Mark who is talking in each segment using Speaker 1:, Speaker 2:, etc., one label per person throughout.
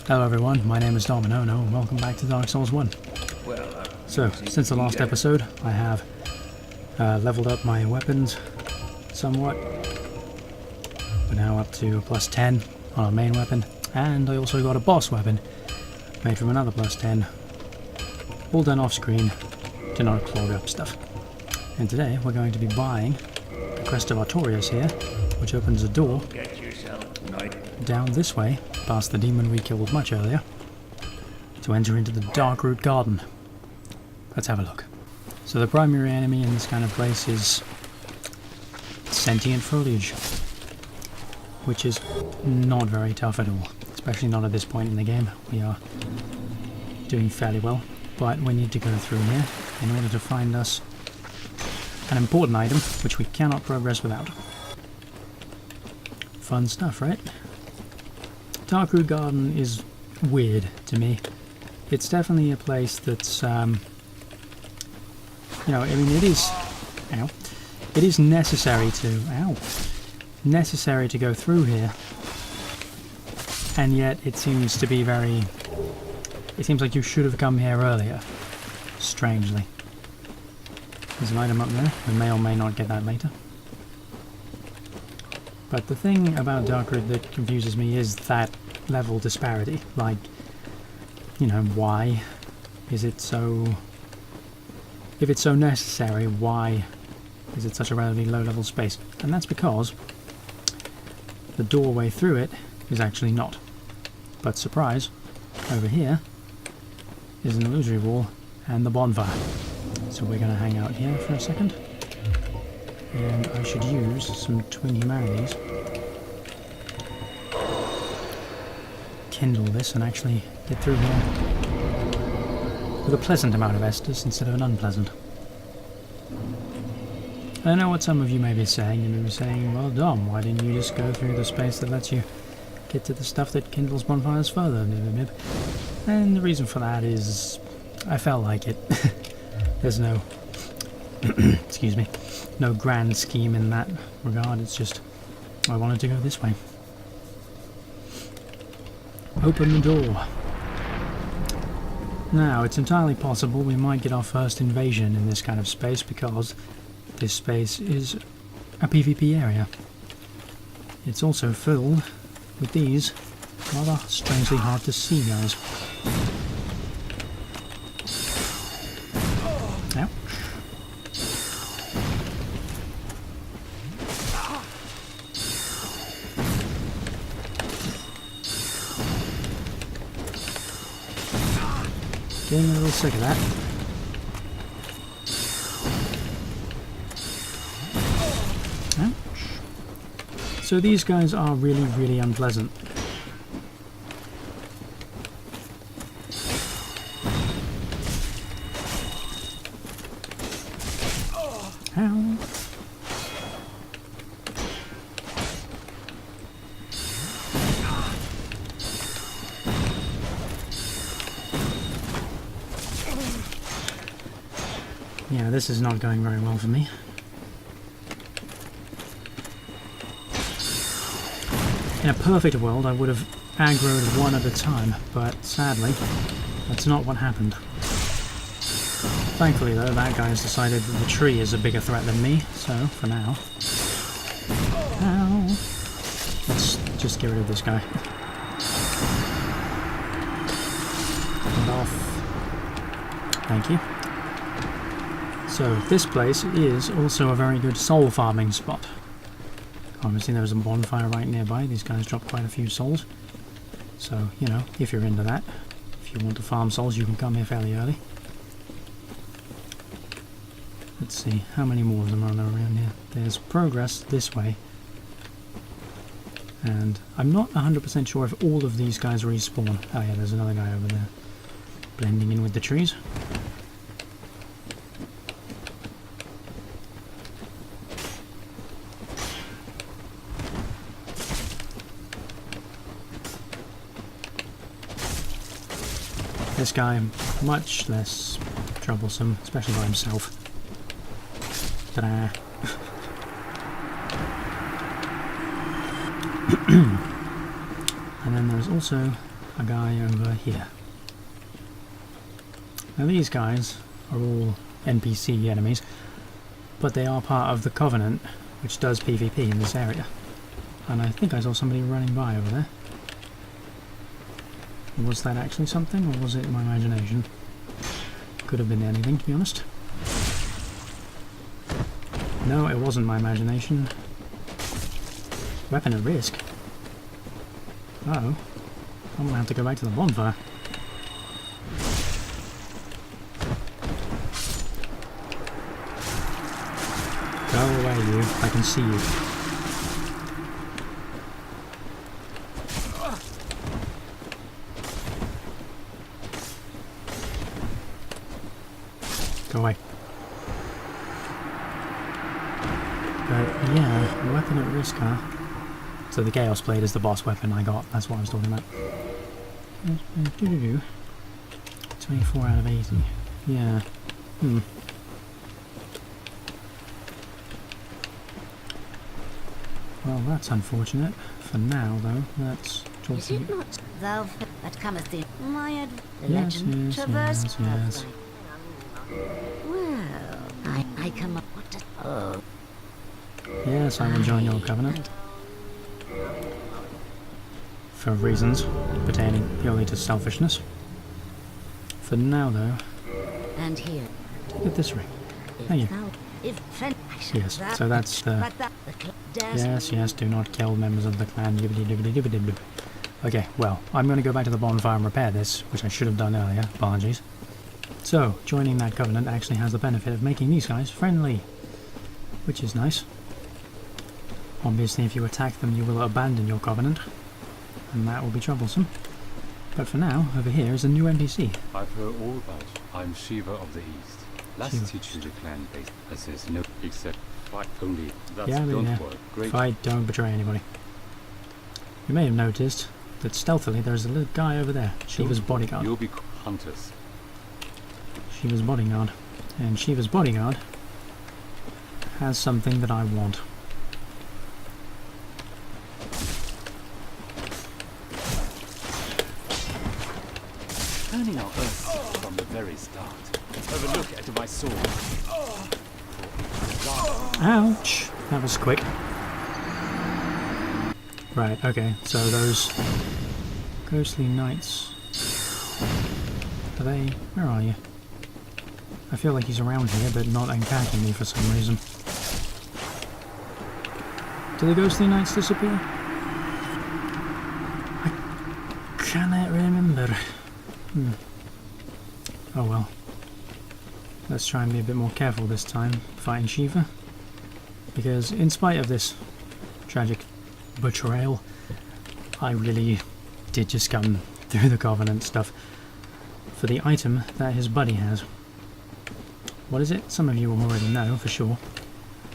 Speaker 1: Hello everyone, my name is Domino and welcome back to Dark Souls 1. So, since the last episode, I have leveled up my weapons somewhat. We're now up to plus 10 on our main weapon, and I also got a boss weapon made from another plus 10. All done off screen to not clog up stuff. And today we're going to be buying the Crest of Artorias here, which opens a door down this way, past the demon we killed much earlier, to enter into the Darkroot Garden. Let's have a look. So the primary enemy in this kind of place is sentient foliage, which is not very tough at all, especially not at this point in the game. We are doing fairly well, but we need to go through here in order to find us an important item, which we cannot progress without. Fun stuff, right? Darkroot Garden is weird to me. It's definitely a place that's, you know, I mean, it is necessary to go through here, and yet it seems to be it seems like you should have come here earlier, strangely. There's an item up there, we may or may not get that later. But the thing about Darkroot that confuses me is that level disparity. Like, you know, why is it so... If it's so necessary, why is it such a relatively low level space? And that's because the doorway through it is actually not. But surprise, over here is an illusory wall and the bonfire. So we're going to hang out here for a second. And I should use some twin humanities. Kindle this and actually get through here with a pleasant amount of Estus instead of an unpleasant. I know what some of you may be saying. You may be saying, well, Dom, why didn't you just go through the space that lets you get to the stuff that kindles bonfires further? And the reason for that is I felt like it. There's no excuse me, no grand scheme in that regard. It's just I wanted to go this way. Open the door. Now, it's entirely possible we might get our first invasion in this kind of space because this space is a PvP area. It's also filled with these rather strangely hard to see guys. Ouch. Getting a little sick of that. Ouch. So these guys are really, really unpleasant. Ow. Yeah, this is not going very well for me. In a perfect world, I would have aggroed one at a time, but sadly, that's not what happened. Thankfully though, that guy has decided that the tree is a bigger threat than me, so for now... Ow! Let's just get rid of this guy. Get off. Thank you. So, this place is also a very good soul farming spot. Obviously there was a bonfire right nearby. These guys drop quite a few souls. So, you know, if you're into that, if you want to farm souls, you can come here fairly early. Let's see, how many more of them are there around here? There's progress this way. And I'm not 100% sure if all of these guys respawn. Oh yeah, there's another guy over there, blending in with the trees. This guy, much less troublesome, especially by himself. Ta-da! And then there's also a guy over here. Now these guys are all NPC enemies, but they are part of the Covenant, which does PvP in this area. And I think I saw somebody running by over there. Was that actually something, or was it my imagination? Could have been anything, to be honest. No, it wasn't my imagination. Weapon at risk. Uh-oh. I'm gonna have to go back to the bonfire. Go away, you. I can see you. Go away. But yeah, weapon at risk, huh? So the Chaos Blade is the boss weapon I got, that's what I was talking about. 24 out of 80. Yeah. Well, that's unfortunate. For now, though, let's talk to you.
Speaker 2: Thou that cometh in my
Speaker 1: Yes.
Speaker 2: Well, I come up what to... Oh.
Speaker 1: Yes, I will join your covenant. For reasons pertaining purely to selfishness. For now, though,
Speaker 2: And here.
Speaker 1: get this ring. Thank you. Yes, so that's the... Yes, do not kill members of the clan. Okay, well, I'm going to go back to the bonfire and repair this, which I should have done earlier. Apologies. So, joining that covenant actually has the benefit of making these guys friendly, which is nice. Obviously, if you attack them, you will abandon your covenant, and that will be troublesome. But for now, over here is a new NPC.
Speaker 3: I've heard all about you. I'm Shiva of the East. Let's teach you the clan base, as there's no except fight only. That's don't work. Great.
Speaker 1: Fight, don't betray anybody. You may have noticed that stealthily there's a little guy over there. Shiva's bodyguard.
Speaker 3: You'll be hunters.
Speaker 1: Shiva's bodyguard. And Shiva's bodyguard has something that I want.
Speaker 3: Turning our Earth from the very start. Have a look at my sword.
Speaker 1: Ouch! That was quick. Right, okay, so those ghostly knights... Are they... Where are you? I feel like he's around here, but not attacking me for some reason. Do the ghostly knights disappear? I cannot remember. Oh well. Let's try and be a bit more careful this time, fighting Shiva. Because in spite of this tragic betrayal, I really did just come through the Covenant stuff for the item that his buddy has. What is it? Some of you will already know for sure.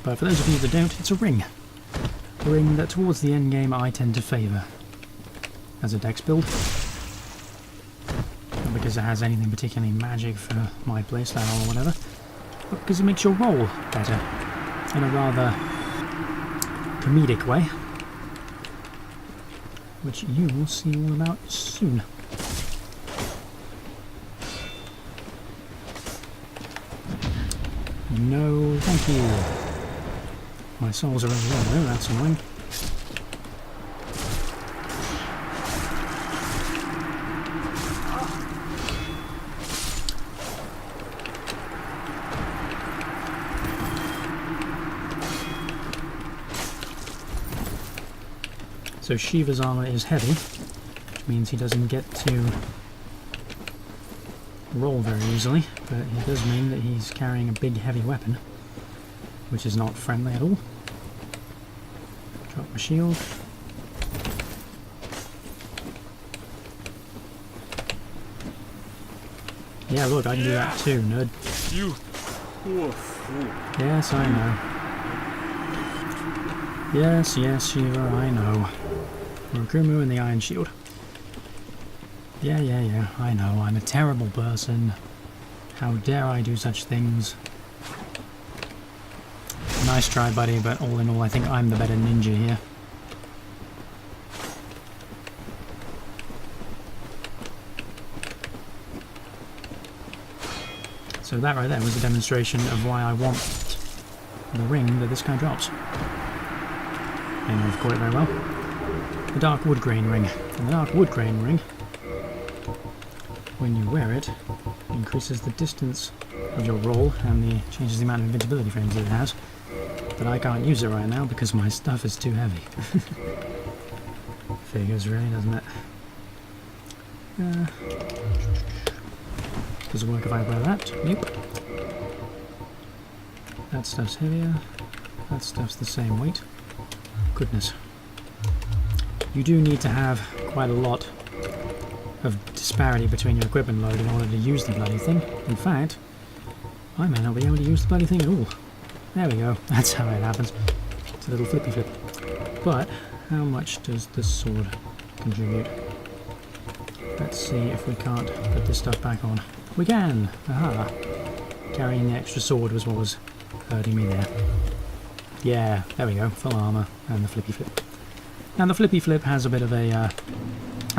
Speaker 1: But for those of you that don't, it's a ring. A ring that towards the end game I tend to favour as a dex build. Not because it has anything particularly magic for my playstyle or whatever, but because it makes your roll better in a rather comedic way, which you will see all about soon. No, thank you. My souls are over there, though, that's annoying. So Shiva's armor is heavy, which means he doesn't get to roll very easily, but it does mean that he's carrying a big heavy weapon, which is not friendly at all. Drop my shield. Yeah, look, I can do that too, nerd.
Speaker 3: You poor fool.
Speaker 1: Yes, I know. Yes, Shiva, I know. Rakumu and the Iron Shield. Yeah, I know, I'm a terrible person. How dare I do such things? Nice try, buddy, but all in all, I think I'm the better ninja here. So that right there was a demonstration of why I want the ring that this guy drops. And I've caught it very well. The dark wood grain ring. And the dark wood grain ring, when you wear it, increases the distance of your roll and changes the amount of invincibility frames that it has. But I can't use it right now because my stuff is too heavy. Figures really, doesn't it? Does it work if I wear that? Nope. That stuff's heavier. That stuff's the same weight. Goodness. You do need to have quite a lot of disparity between your equipment load in order to use the bloody thing. In fact, I may not be able to use the bloody thing at all. There we go. That's how it happens. It's a little flippy flip. But how much does this sword contribute? Let's see if we can't put this stuff back on. We can! Aha! Carrying the extra sword was what was hurting me there. Yeah, there we go. Full armour and the flippy flip. Now the flippy flip has a bit of a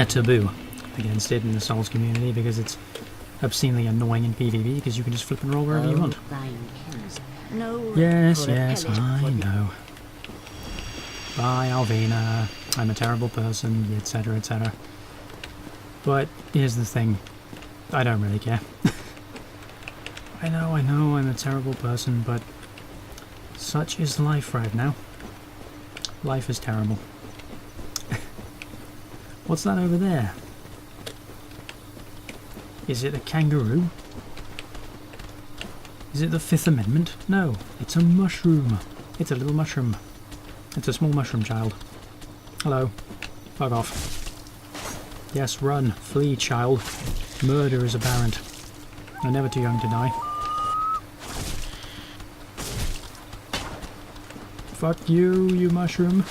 Speaker 1: taboo against it in the Souls community because it's obscenely annoying in PvP because you can just flip and roll wherever you want. Yes, I know. Bye, Alvina. I'm a terrible person, etc., etc. But here's the thing. I don't really care. I know, I'm a terrible person, but such is life right now. Life is terrible. What's that over there? Is it a kangaroo? Is it the Fifth Amendment? No, it's a mushroom. It's a little mushroom. It's a small mushroom child. Hello. Fuck off. Yes, run. Flee, child. Murder is apparent. You're never too young to die. Fuck you, you mushroom.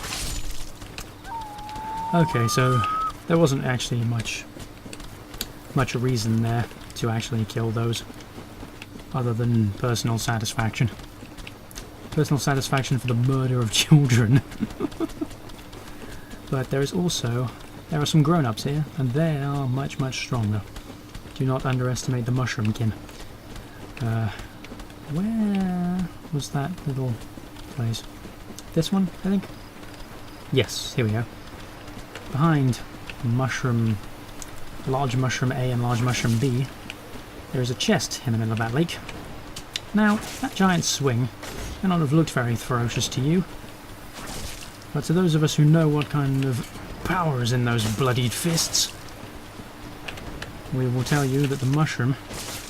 Speaker 1: Okay, so there wasn't actually much reason there to actually kill those, other than personal satisfaction. Personal satisfaction for the murder of children. But there are some grown-ups here, and they are much, much stronger. Do not underestimate the mushroomkin. Where was that little place? This one, I think? Yes, here we go. Behind large mushroom A and large mushroom B, there is a chest in the middle of that lake. Now, that giant swing may not have looked very ferocious to you, but to those of us who know what kind of power is in those bloodied fists, we will tell you that the mushroom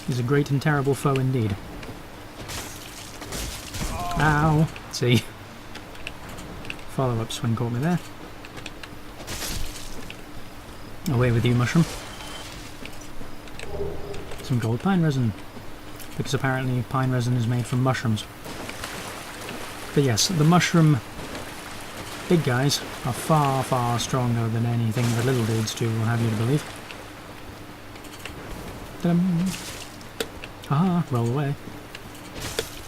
Speaker 1: is a great and terrible foe indeed. Ow! See? Follow-up swing caught me there. Away with you, mushroom. Some gold pine resin. Because apparently pine resin is made from mushrooms. But yes, the mushroom big guys are far, far stronger than anything the little dudes do, will have you to believe. Aha, roll away.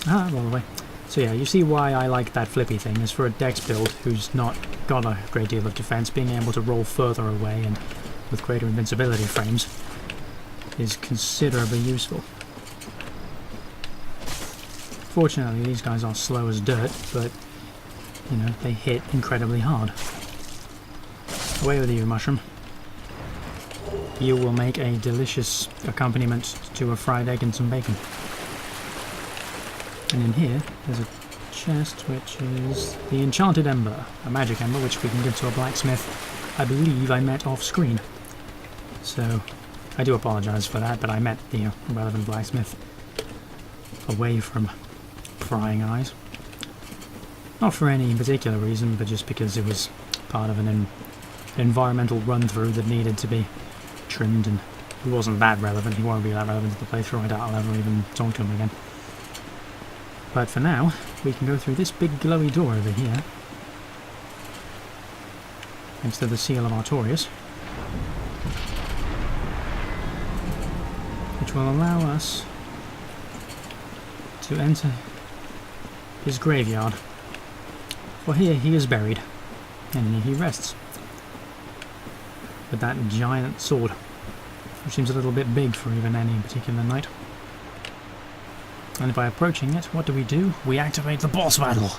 Speaker 1: Aha, roll away. So yeah, you see why I like that flippy thing, is for a dex build who's not got a great deal of defense, being able to roll further away and with greater invincibility frames is considerably useful. Fortunately, these guys are slow as dirt, but, you know, they hit incredibly hard. Away with you, mushroom. You will make a delicious accompaniment to a fried egg and some bacon. And in here, there's a chest which is the Enchanted Ember, a magic ember which we can give to a blacksmith I believe I met off screen. So, I do apologise for that, but I met the relevant blacksmith away from prying eyes. Not for any particular reason, but just because it was part of an environmental run-through that needed to be trimmed, and he wasn't that relevant. He won't be that relevant to the playthrough. I doubt I'll ever even talk to him again. But for now, we can go through this big glowy door over here, thanks to the seal of Artorias, which will allow us to enter his graveyard. For here he is buried, and here he rests, with that giant sword, which seems a little bit big for even any particular knight. And by approaching it, what do? We activate the boss battle.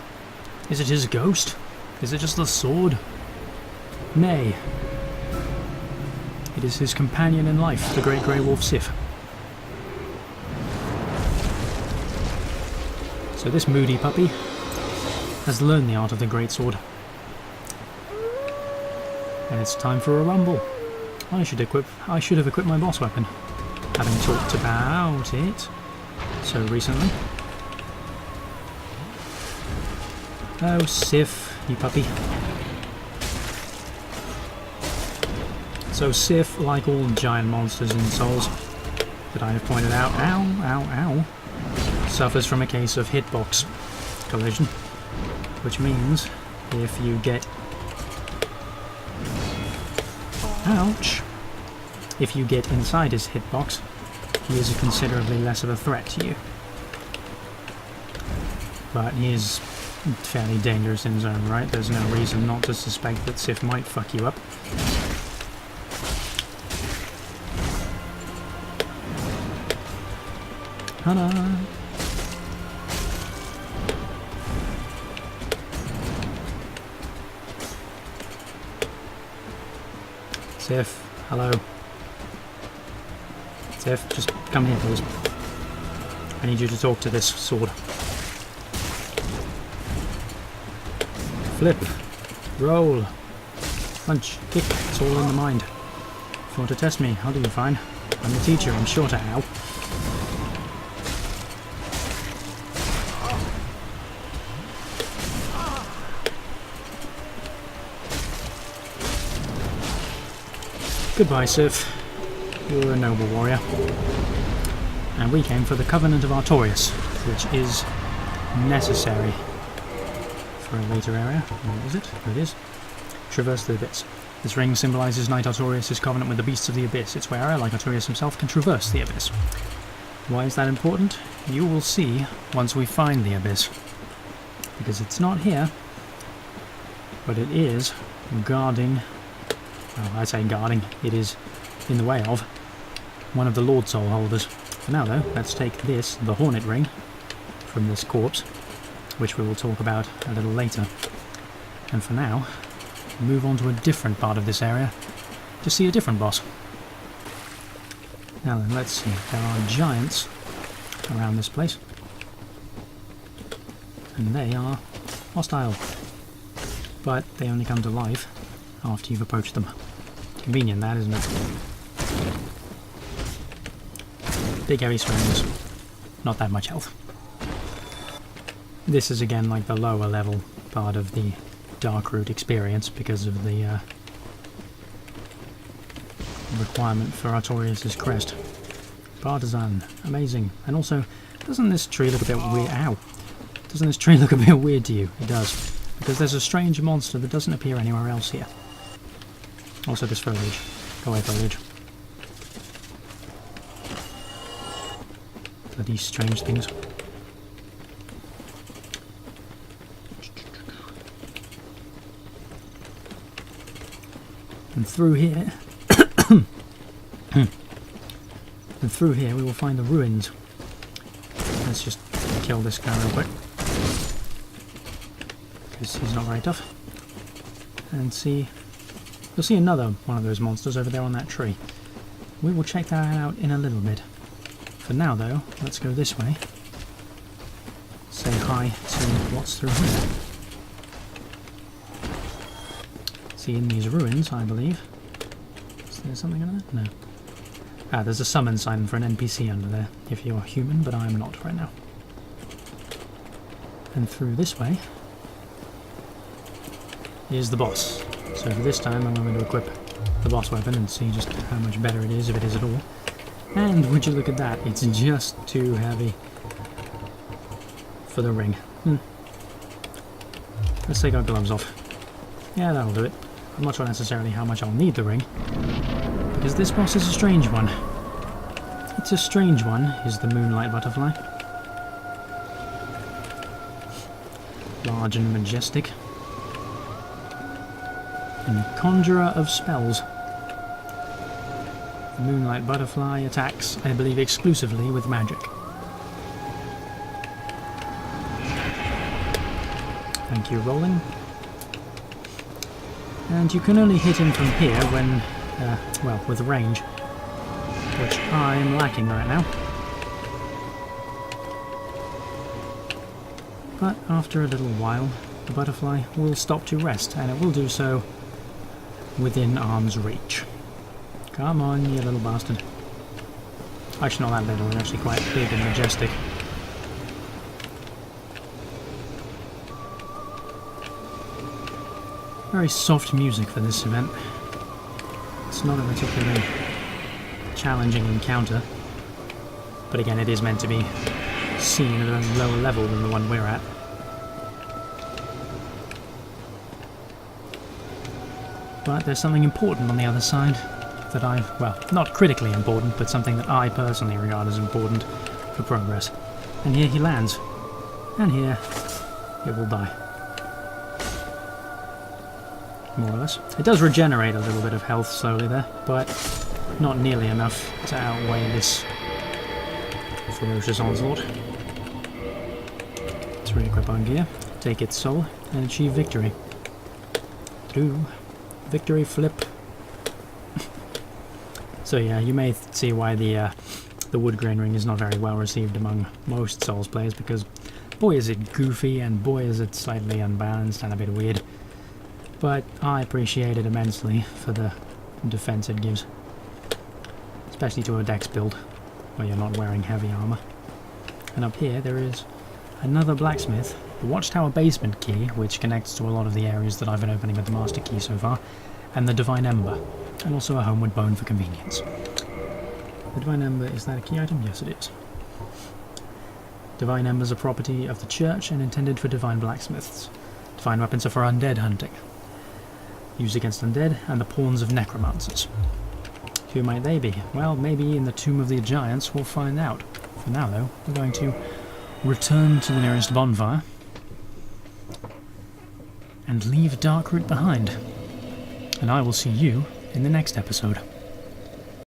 Speaker 1: Is it his ghost? Is it just the sword? Nay. It is his companion in life, the Great Grey Wolf Sif. So this moody puppy has learned the art of the Great Sword. And it's time for a rumble. I should have equipped my boss weapon, having talked about it so recently. Oh, Sif, you puppy. So Sif, like all giant monsters in Souls that I have pointed out, suffers from a case of hitbox collision, which means if you get... Ouch! If you get inside his hitbox, he is considerably less of a threat to you. But he is fairly dangerous in his own right. There's no reason not to suspect that Sif might fuck you up. Ta-da! Sif, hello. Sif, just come here, please. I need you to talk to this sword. Flip, roll, punch, kick, it's all in the mind. If you want to test me, I'll do you fine. I'm the teacher, I'm sure to ow. Goodbye, Sif. You're a noble warrior. And we came for the Covenant of Artorias, which is necessary for a later area. Where is it? There it is. Traverse the Abyss. This ring symbolizes Knight Artorias' covenant with the beasts of the Abyss. Its wearer, like Artorias himself, can traverse the Abyss. Why is that important? You will see once we find the Abyss. Because it's not here, but it is guarding... Well, I say guarding, it is in the way of one of the Lord Soul holders. For now though, let's take this, the Hornet Ring, from this corpse, which we will talk about a little later. And for now, move on to a different part of this area to see a different boss. Now then, let's see, there are giants around this place, and they are hostile, but they only come to life after you've approached them. Convenient that, isn't it? Big heavy swings, not that much health. This is again like the lower level part of the Dark Root experience because of the requirement for Artorias' crest. Partisan, amazing. And also, doesn't this tree look a bit weird? Ow! Doesn't this tree look a bit weird to you? It does. Because there's a strange monster that doesn't appear anywhere else here. Also this foliage. Go away, foliage. Bloody strange things. And through here... and through here we will find the ruins. Let's just kill this guy real quick. Because he's not very tough. And see... You'll see another one of those monsters over there on that tree. We will check that out in a little bit. For now though, let's go this way. Say hi to what's through here. See, in these ruins, I believe. Is there something under there? No. Ah, there's a summon sign for an NPC under there, if you're human, but I'm not right now. And through this way is the boss. So for this time I'm going to equip the boss weapon and see just how much better it is, if it is at all. And would you look at that, it's just too heavy for the ring. Let's take our gloves off. Yeah, that'll do it. I'm not sure necessarily how much I'll need the ring, because this boss is a strange one. It's a strange one, is the Moonlight Butterfly. Large and majestic. And conjurer of spells. The Moonlight Butterfly attacks, I believe, exclusively with magic. Thank you, rolling. And you can only hit him from here when, well, with range, which I'm lacking right now. But after a little while, the butterfly will stop to rest, and it will do so within arm's reach. Come on, you little bastard. Actually, not that little, they're actually quite big and majestic. Very soft music for this event. It's not a particularly challenging encounter, but again, it is meant to be seen at a lower level than the one we're at. But there's something important on the other side that well, not critically important, but something that I personally regard as important for progress. And here he lands. And here it will die. More or less. It does regenerate a little bit of health slowly there, but not nearly enough to outweigh this ferocious onslaught. Let's re-equip on gear, take its soul, and achieve victory. Through victory flip. So yeah, you may see why the wood grain ring is not very well received among most Souls players, because boy is it goofy, and boy is it slightly unbalanced and a bit weird. But I appreciate it immensely for the defense it gives. Especially to a dex build, where you're not wearing heavy armor. And up here there is another blacksmith, the Watchtower basement key, which connects to a lot of the areas that I've been opening with the master key so far, and the Divine Ember, and also a homeward bone for convenience. The Divine Ember, is that a key item? Yes, it is. Divine Embers are property of the church and intended for divine blacksmiths. Divine weapons are for undead hunting. Used against undead and the pawns of necromancers. Who might they be? Well, maybe in the Tomb of the Giants we'll find out. For now, though, we're going to return to the nearest bonfire and leave Darkroot behind. And I will see you in the next episode.